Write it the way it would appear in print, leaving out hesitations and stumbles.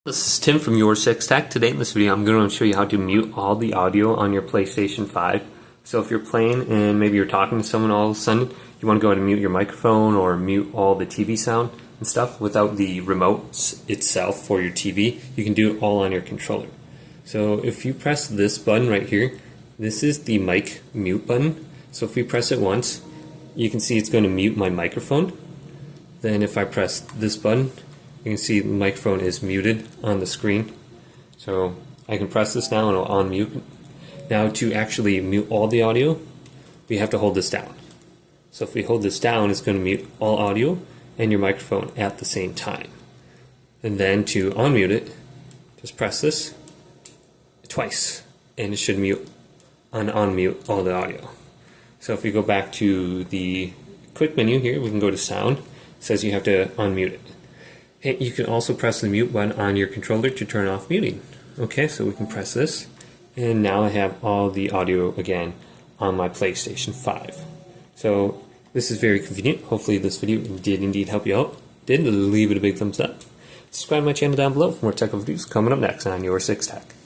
This is Tim from YourSixGaming. Today in this video I'm going to show you how to mute all the audio on your PlayStation 5. So if you're playing and maybe you're talking to someone all of a sudden, you want to go ahead and mute your microphone or mute all the TV sound and stuff without the remote itself for your TV, you can do it all on your controller. So if you press this button right here, this is the mic mute button. So if we press it once, you can see it's going to mute my microphone. Then if I press this button, you can see the microphone is muted on the screen. So I can press this now and it'll unmute. Now to actually mute all the audio, we have to hold this down. So if we hold this down, it's going to mute all audio and your microphone at the same time. And then to unmute it, just press this twice and it should mute and unmute all the audio. So if we go back to the quick menu here, we can go to sound. It says you have to unmute it. You can also press the mute button on your controller to turn off muting. Okay, so we can press this, and now I have all the audio again on my PlayStation 5. So this is very convenient. Hopefully this video did indeed help you out. Did leave it a big thumbs up. Subscribe to my channel down below for more tech videos coming up next on YourSixGaming.